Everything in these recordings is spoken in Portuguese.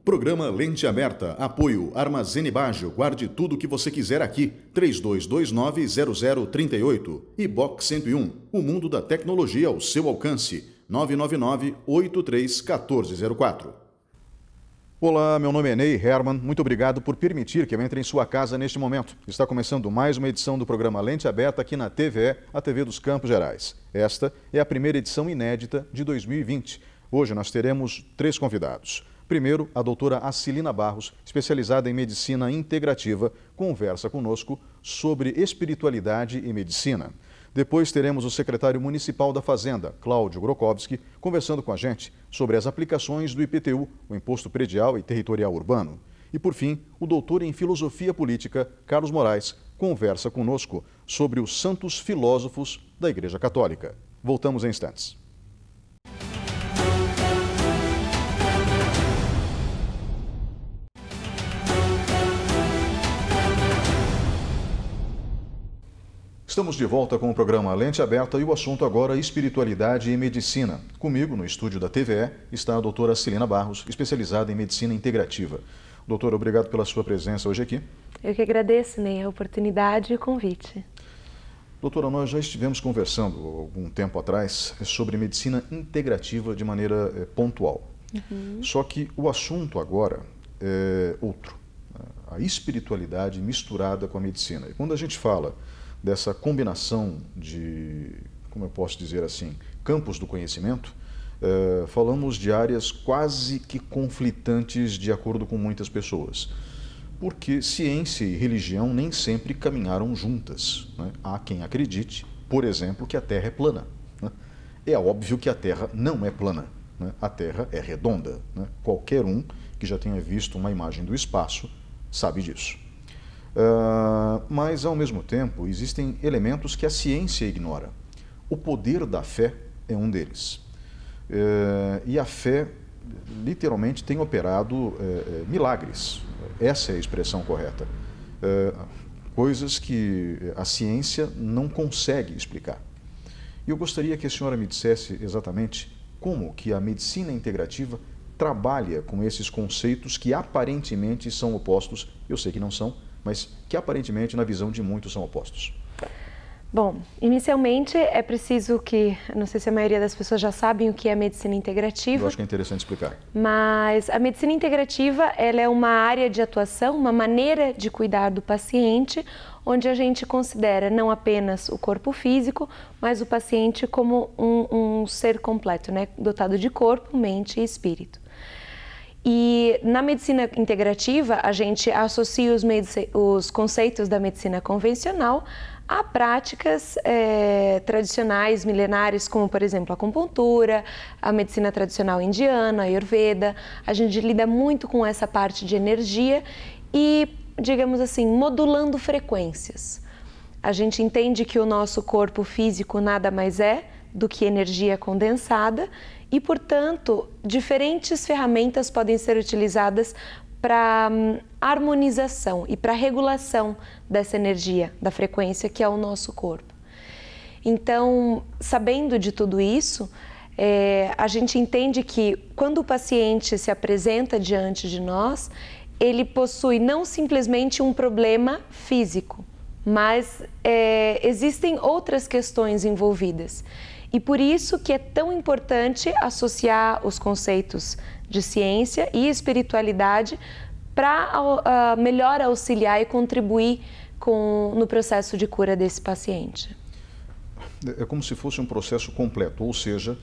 Programa Lente Aberta, apoio Armazene Baggio, guarde tudo o que você quiser aqui, 3229-0038 e Box 101, o mundo da tecnologia ao seu alcance, 999-83-1404. Olá, meu nome é Ney Herman, muito obrigado por permitir que eu entre em sua casa neste momento. Está começando mais uma edição do programa Lente Aberta aqui na TVE, a TV dos Campos Gerais. Esta é a primeira edição inédita de 2020. Hoje nós teremos 3 convidados. Primeiro, a doutora Acilina Barros, especializada em medicina integrativa, conversa conosco sobre espiritualidade e medicina. Depois teremos o secretário municipal da Fazenda, Cláudio Grokowski, conversando com a gente sobre as aplicações do IPTU, o Imposto Predial e Territorial Urbano. E por fim, o doutor em filosofia política, Carlos Moraes, conversa conosco sobre os santos filósofos da Igreja Católica. Voltamos em instantes. Estamos de volta com o programa Lente Aberta e o assunto agora é espiritualidade e medicina. Comigo, no estúdio da TVE, está a doutora Acilina Barros, especializada em medicina integrativa. Doutora, obrigado pela sua presença hoje aqui. Eu que agradeço, Ney, a oportunidade e o convite. Doutora, nós já estivemos conversando algum tempo atrás sobre medicina integrativa de maneira pontual. Só que o assunto agora é outro, a espiritualidade misturada com a medicina. E quando a gente fala dessa combinação de, como eu posso dizer assim, campos do conhecimento, falamos de áreas quase que conflitantes de acordo com muitas pessoas. Porque ciência e religião nem sempre caminharam juntas, né? Há quem acredite, por exemplo, que a Terra é plana, né? É óbvio que a Terra não é plana, né? A Terra é redonda, né? Qualquer um que já tenha visto uma imagem do espaço sabe disso. Mas, ao mesmo tempo, existem elementos que a ciência ignora. O poder da fé é um deles. E a fé, literalmente, tem operado milagres. Essa é a expressão correta. Coisas que a ciência não consegue explicar. E eu gostaria que a senhora me dissesse exatamente como que a medicina integrativa trabalha com esses conceitos que aparentemente são opostos. Eu sei que não são, mas que aparentemente, na visão de muitos, são opostos. Bom, inicialmente é preciso que, não sei se a maioria das pessoas já sabem o que é a medicina integrativa. Eu acho que é interessante explicar. Mas a medicina integrativa, ela é uma área de atuação, uma maneira de cuidar do paciente, onde a gente considera não apenas o corpo físico, mas o paciente como um ser completo, né? Dotado de corpo, mente e espírito. E na medicina integrativa, a gente associa os conceitos da medicina convencional a práticas tradicionais, milenares, como, por exemplo, a acupuntura, a medicina tradicional indiana, a Ayurveda. A gente lida muito com essa parte de energia e, digamos assim, modulando frequências. A gente entende que o nosso corpo físico nada mais é do que energia condensada e, portanto, diferentes ferramentas podem ser utilizadas para harmonização e para regulação dessa energia, da frequência que é o nosso corpo. Então, sabendo de tudo isso, a gente entende que quando o paciente se apresenta diante de nós, ele possui não simplesmente um problema físico, mas existem outras questões envolvidas. E por isso que é tão importante associar os conceitos de ciência e espiritualidade para melhor auxiliar e contribuir no processo de cura desse paciente. É como se fosse um processo completo, ou seja,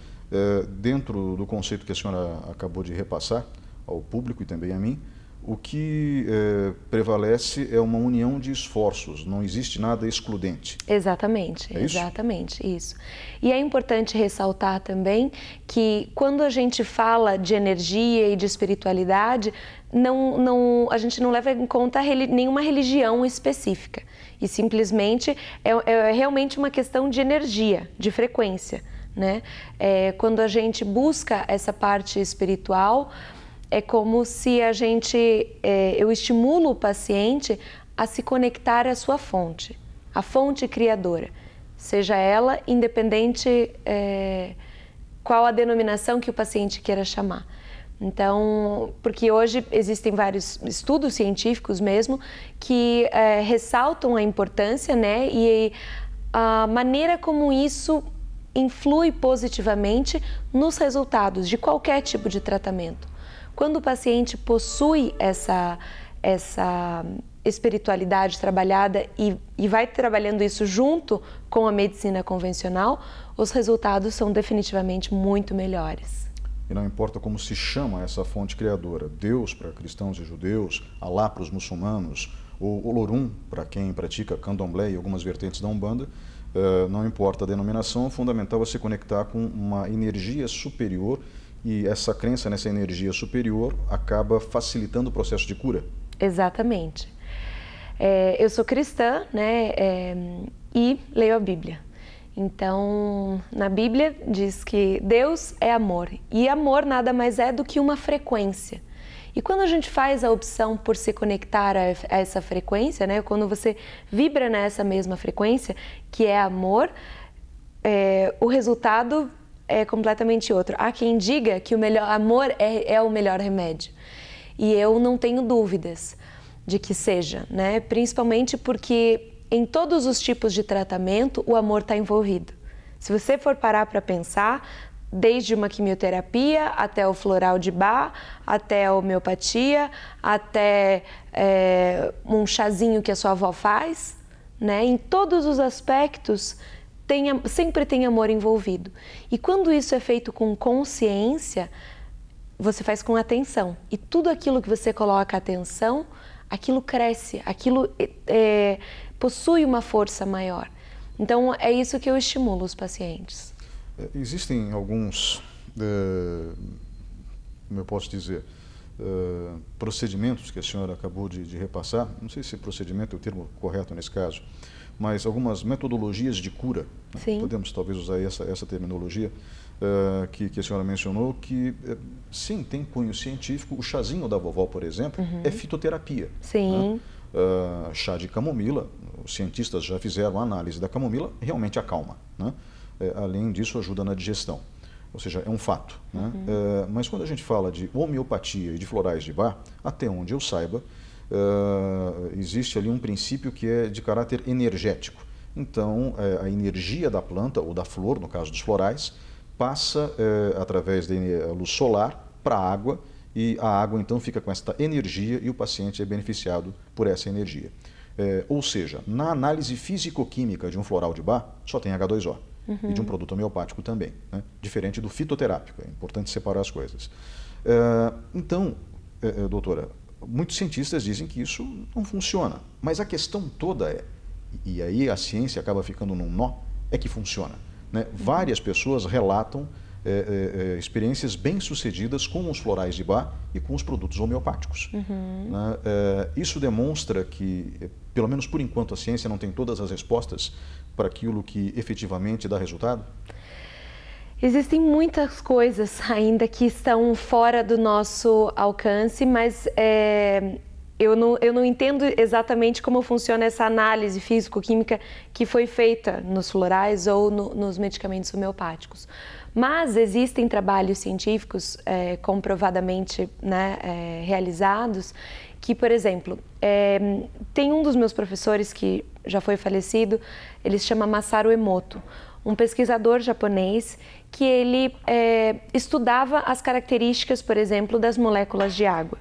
dentro do conceito que a senhora acabou de repassar ao público e também a mim, o que prevalece é uma união de esforços, não existe nada excludente. Exatamente, exatamente, isso. E é importante ressaltar também que quando a gente fala de energia e de espiritualidade, a gente não leva em conta nenhuma religião específica. E simplesmente é realmente uma questão de energia, de frequência, né? Quando a gente busca essa parte espiritual, é como se eu estimulo o paciente a se conectar à sua fonte, a fonte criadora, seja ela independente qual a denominação que o paciente queira chamar. Então, porque hoje existem vários estudos científicos mesmo que ressaltam a importância, né, e a maneira como isso influi positivamente nos resultados de qualquer tipo de tratamento. Quando o paciente possui essa espiritualidade trabalhada e vai trabalhando isso junto com a medicina convencional, os resultados são definitivamente muito melhores. E não importa como se chama essa fonte criadora, Deus para cristãos e judeus, Alá para os muçulmanos, ou Olorum para quem pratica candomblé e algumas vertentes da Umbanda, não importa a denominação, o fundamental é se conectar com uma energia superior, e essa crença nessa energia superior acaba facilitando o processo de cura. Exatamente. Eu sou cristã, né, e leio a Bíblia. Então, na Bíblia diz que Deus é amor, e amor nada mais é do que uma frequência. E quando a gente faz a opção por se conectar a essa frequência, né, quando você vibra nessa mesma frequência, que é amor, o resultado é completamente outro. Há quem diga que o melhor amor é o melhor remédio. E eu não tenho dúvidas de que seja, né? Principalmente porque em todos os tipos de tratamento o amor está envolvido. Se você for parar para pensar, desde uma quimioterapia até o floral de Bach, até a homeopatia, até um chazinho que a sua avó faz, né? Em todos os aspectos sempre tem amor envolvido. E quando isso é feito com consciência, você faz com atenção. E tudo aquilo que você coloca atenção, aquilo cresce, aquilo possui uma força maior. Então, é isso que eu estimulo os pacientes. Existem alguns, como eu posso dizer, procedimentos que a senhora acabou de repassar, não sei se procedimento é o termo correto nesse caso, mas algumas metodologias de cura, né? Podemos talvez usar essa terminologia que a senhora mencionou, que sim, tem cunho científico. O chazinho da vovó, por exemplo, é fitoterapia. Sim. Né? Chá de camomila, os cientistas já fizeram a análise da camomila, realmente acalma, né? Além disso, ajuda na digestão, ou seja, é um fato, né? Mas quando a gente fala de homeopatia e de florais de Bach, até onde eu saiba, existe ali um princípio que é de caráter energético. Então, a energia da planta, ou da flor, no caso dos florais, passa através da luz solar para a água, e a água então fica com esta energia e o paciente é beneficiado por essa energia. Ou seja, na análise físico-química de um floral de Bach, só tem H2O. E de um produto homeopático também, né? Diferente do fitoterápico, é importante separar as coisas. Então, doutora, muitos cientistas dizem que isso não funciona, mas a questão toda e aí a ciência acaba ficando num nó, é que funciona, né? Várias pessoas relatam experiências bem-sucedidas com os florais de Bach e com os produtos homeopáticos. Né? Isso demonstra que, pelo menos por enquanto, a ciência não tem todas as respostas para aquilo que efetivamente dá resultado? Existem muitas coisas ainda que estão fora do nosso alcance, mas eu não entendo exatamente como funciona essa análise físico-química que foi feita nos florais ou nos medicamentos homeopáticos. Mas existem trabalhos científicos comprovadamente, né, realizados que, por exemplo, tem um dos meus professores que já foi falecido, ele se chama Masaru Emoto, um pesquisador japonês que ele estudava as características, por exemplo, das moléculas de água.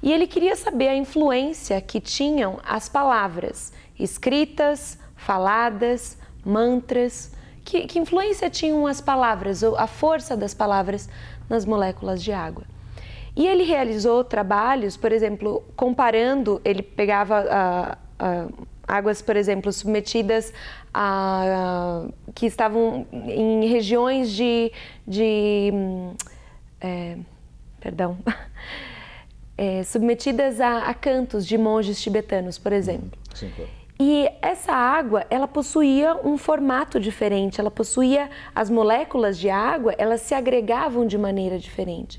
E ele queria saber a influência que tinham as palavras escritas, faladas, mantras, que influência tinham as palavras, ou a força das palavras nas moléculas de água. E ele realizou trabalhos, por exemplo, comparando, ele pegava águas, por exemplo, submetidas que estavam em regiões submetidas a cantos de monges tibetanos, por exemplo. Sim, claro. E essa água, ela possuía um formato diferente, ela possuía as moléculas de água, elas se agregavam de maneira diferente.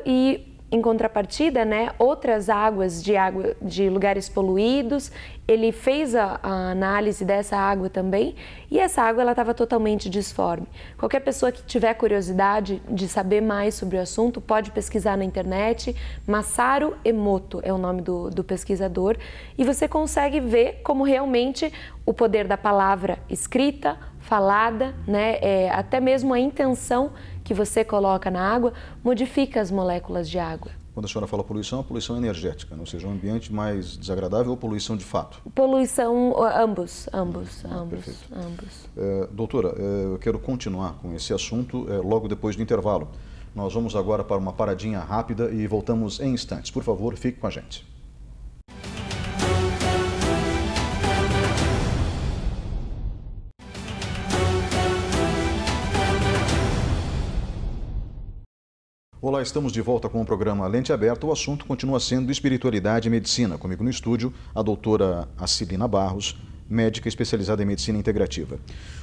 E em contrapartida, né, outras águas de lugares poluídos. Ele fez a análise dessa água também e essa água ela estava totalmente disforme. Qualquer pessoa que tiver curiosidade de saber mais sobre o assunto pode pesquisar na internet. Masaru Emoto é o nome do pesquisador, e você consegue ver como realmente o poder da palavra escrita, falada, né, até mesmo a intenção que você coloca na água modifica as moléculas de água. Quando a senhora fala poluição, a poluição energética, ou seja, um ambiente mais desagradável ou poluição de fato? Poluição, ambos. Perfeito. Doutora, eu quero continuar com esse assunto logo depois do intervalo. Nós vamos agora para uma paradinha rápida e voltamos em instantes. Por favor, fique com a gente. Olá, estamos de volta com o programa Lente Aberta. O assunto continua sendo espiritualidade e medicina. Comigo no estúdio, a doutora Acilina Barros, médica especializada em medicina integrativa.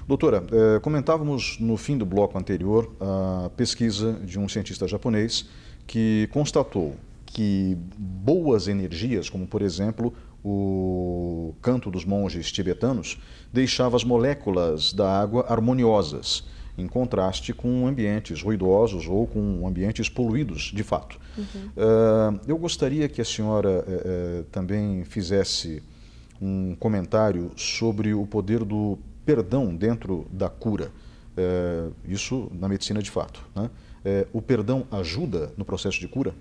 Doutora, comentávamos no fim do bloco anterior a pesquisa de um cientista japonês que constatou que boas energias, como por exemplo o canto dos monges tibetanos, deixava as moléculas da água harmoniosas, em contraste com ambientes ruidosos ou com ambientes poluídos, de fato. Eu gostaria que a senhora também fizesse um comentário sobre o poder do perdão dentro da cura. Isso na medicina de fato, né? O perdão ajuda no processo de cura?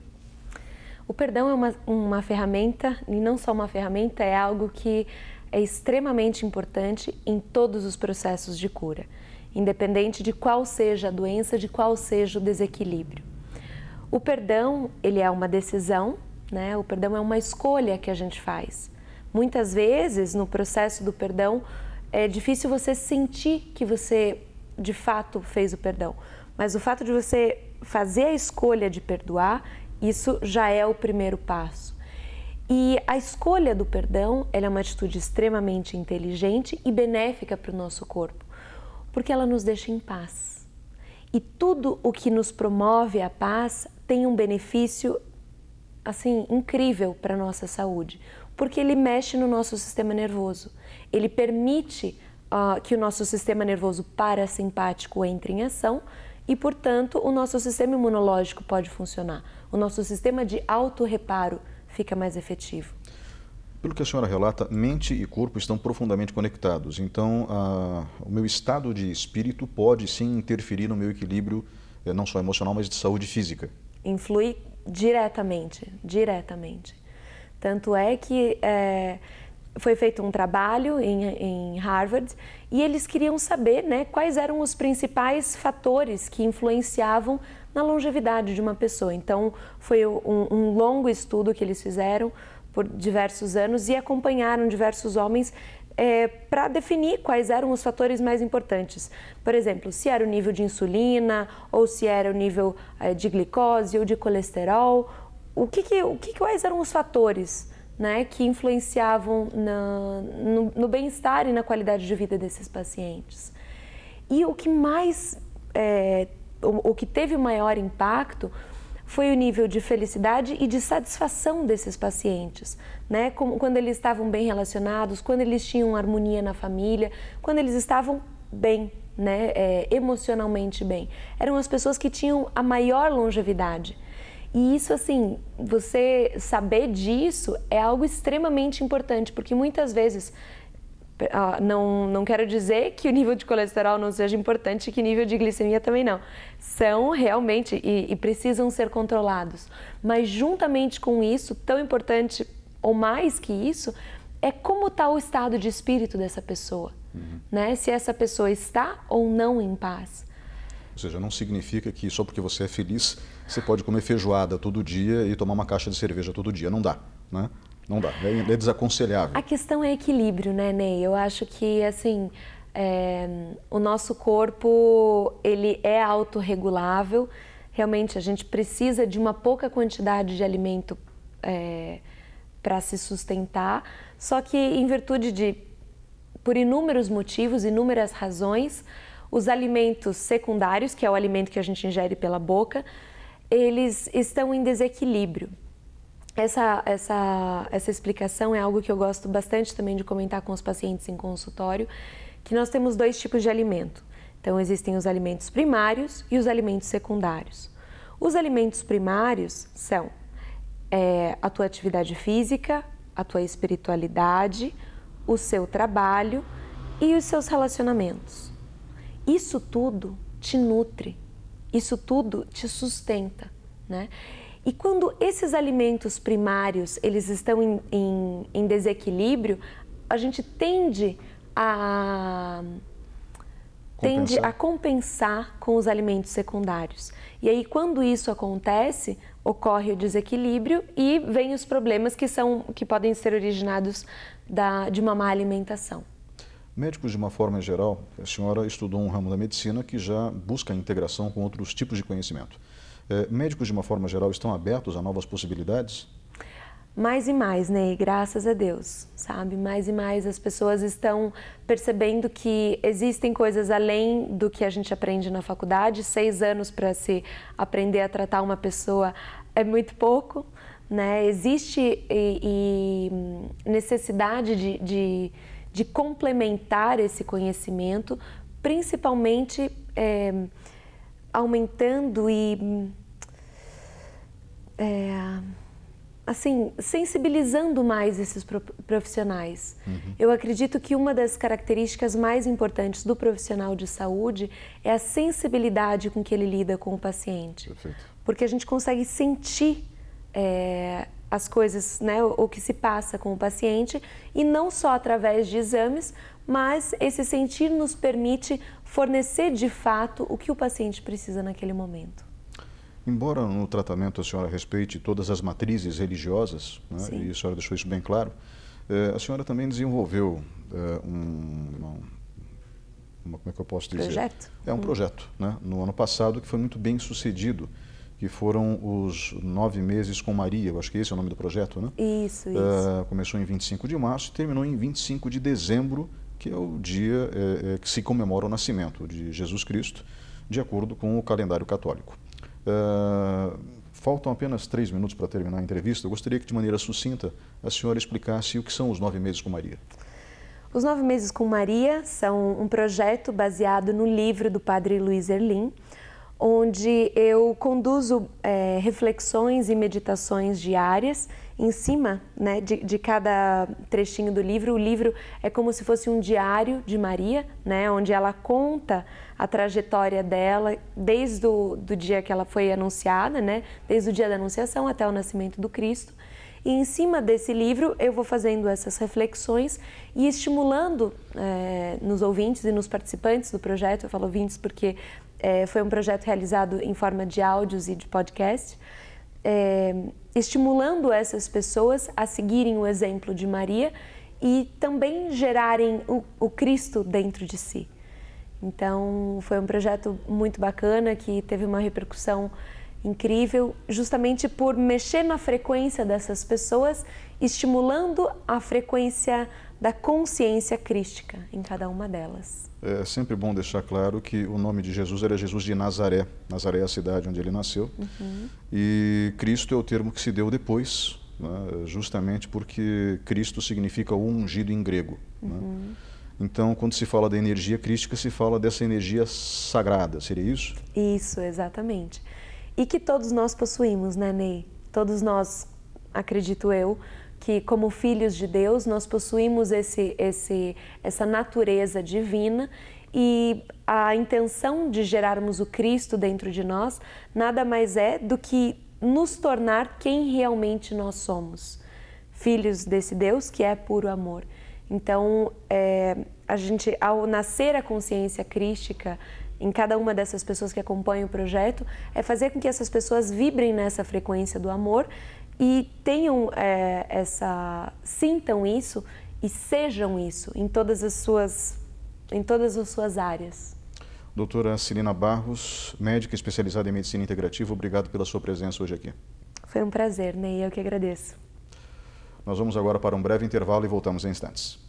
O perdão é uma ferramenta, e não só uma ferramenta, é algo que é extremamente importante em todos os processos de cura, independente de qual seja a doença, de qual seja o desequilíbrio. O perdão, ele é uma decisão, né? O perdão é uma escolha que a gente faz. Muitas vezes, no processo do perdão, é difícil você sentir que você, de fato, fez o perdão. Mas o fato de você fazer a escolha de perdoar, isso já é o primeiro passo. E a escolha do perdão, ela é uma atitude extremamente inteligente e benéfica para o nosso corpo, porque ela nos deixa em paz. E tudo o que nos promove a paz tem um benefício, assim, incrível para a nossa saúde, porque ele mexe no nosso sistema nervoso. Ele permite que o nosso sistema nervoso parasimpático entre em ação e, portanto, o nosso sistema imunológico pode funcionar. O nosso sistema de autorreparo fica mais efetivo. Pelo que a senhora relata, mente e corpo estão profundamente conectados. Então, o meu estado de espírito pode sim interferir no meu equilíbrio, não só emocional, mas de saúde física. Influi diretamente. Tanto é que foi feito um trabalho em Harvard e eles queriam saber, né, quais eram os principais fatores que influenciavam na longevidade de uma pessoa. Então, foi um longo estudo que eles fizeram por diversos anos e acompanharam diversos homens para definir quais eram os fatores mais importantes. Por exemplo, se era o nível de insulina, ou se era o nível de glicose ou de colesterol, quais eram os fatores, né, que influenciavam no bem-estar e na qualidade de vida desses pacientes. E o que mais, o que teve o maior impacto foi o nível de felicidade e de satisfação desses pacientes, né? Quando eles estavam bem relacionados, quando eles tinham harmonia na família, quando eles estavam bem, né? Emocionalmente bem. Eram as pessoas que tinham a maior longevidade. E isso, assim, você saber disso é algo extremamente importante, porque muitas vezes, não quero dizer que o nível de colesterol não seja importante e que o nível de glicemia também não. São realmente e precisam ser controlados. Mas juntamente com isso, tão importante ou mais que isso, é como está o estado de espírito dessa pessoa, né? Se essa pessoa está ou não em paz. Ou seja, não significa que só porque você é feliz, você pode comer feijoada todo dia e tomar uma caixa de cerveja todo dia. Não dá, né? Não dá, é desaconselhável. A questão é equilíbrio, né, Ney? Eu acho que, assim, o nosso corpo, ele é autorregulável. Realmente, a gente precisa de uma pouca quantidade de alimento para se sustentar. Só que, em virtude por inúmeros motivos, inúmeras razões, os alimentos secundários, que é o alimento que a gente ingere pela boca, eles estão em desequilíbrio. Essa explicação é algo que eu gosto bastante também de comentar com os pacientes em consultório, que nós temos 2 tipos de alimento. Então, existem os alimentos primários e os alimentos secundários. Os alimentos primários são a tua atividade física, a tua espiritualidade, o seu trabalho e os seus relacionamentos. Isso tudo te nutre, isso tudo te sustenta, né? E quando esses alimentos primários eles estão em desequilíbrio, a gente tende a compensar com os alimentos secundários. E aí, quando isso acontece, ocorre o desequilíbrio e vem os problemas que podem ser originados de uma má alimentação. Médicos, de uma forma geral, a senhora estudou um ramo da medicina que já busca a integração com outros tipos de conhecimento. Médicos, de uma forma geral, estão abertos a novas possibilidades? Mais e mais, Ney, graças a Deus, sabe? Mais e mais as pessoas estão percebendo que existem coisas além do que a gente aprende na faculdade. 6 anos para se aprender a tratar uma pessoa é muito pouco, né? Existe necessidade de complementar esse conhecimento, principalmente aumentando assim, sensibilizando mais esses profissionais. Eu acredito que uma das características mais importantes do profissional de saúde é a sensibilidade com que ele lida com o paciente. Perfeito. Porque a gente consegue sentir as coisas, né, o que se passa com o paciente, e não só através de exames, mas esse sentir nos permite fornecer de fato o que o paciente precisa naquele momento. Embora no tratamento a senhora respeite todas as matrizes religiosas, né, e a senhora deixou isso bem claro, a senhora também desenvolveu como é que eu posso dizer? Projeto? Um projeto, né, no ano passado, que foi muito bem sucedido, que foram os 9 meses com Maria, eu acho que esse é o nome do projeto, né? Isso. Começou em 25 de março e terminou em 25 de dezembro, que é o dia que se comemora o nascimento de Jesus Cristo, de acordo com o calendário católico. Faltam apenas 3 minutos para terminar a entrevista. Eu gostaria que, de maneira sucinta, a senhora explicasse o que são os 9 meses com Maria. Os 9 meses com Maria são um projeto baseado no livro do padre Luiz Erlim, onde eu conduzo reflexões e meditações diárias em cima, né, de cada trechinho do livro. O livro é como se fosse um diário de Maria, né, onde ela conta a trajetória dela desde o dia que ela foi anunciada, né, desde o dia da anunciação até o nascimento do Cristo. E em cima desse livro eu vou fazendo essas reflexões e estimulando nos ouvintes e nos participantes do projeto. Eu falo ouvintes porque foi um projeto realizado em forma de áudios e de podcast, estimulando essas pessoas a seguirem o exemplo de Maria e também gerarem o Cristo dentro de si. Então, foi um projeto muito bacana que teve uma repercussão incrível, justamente por mexer na frequência dessas pessoas, estimulando a frequência da consciência crística em cada uma delas. É sempre bom deixar claro que o nome de Jesus era Jesus de Nazaré. Nazaré é a cidade onde ele nasceu. E Cristo é o termo que se deu depois, né, justamente porque Cristo significa o ungido em grego. Né? Então, quando se fala da energia crística, se fala dessa energia sagrada, seria isso? Isso, exatamente. E que todos nós possuímos, né, Ney? Todos nós, acredito eu, que como filhos de Deus, nós possuímos essa natureza divina, e a intenção de gerarmos o Cristo dentro de nós nada mais é do que nos tornar quem realmente nós somos. Filhos desse Deus que é puro amor. Então, a gente, ao nascer a consciência crística em cada uma dessas pessoas que acompanham o projeto, é fazer com que essas pessoas vibrem nessa frequência do amor e tenham sintam isso e sejam isso em todas as suas áreas. Doutora Celina Barros, médica especializada em medicina integrativa, obrigado pela sua presença hoje aqui. Foi um prazer, Ney, eu que agradeço. Nós vamos agora para um breve intervalo e voltamos em instantes.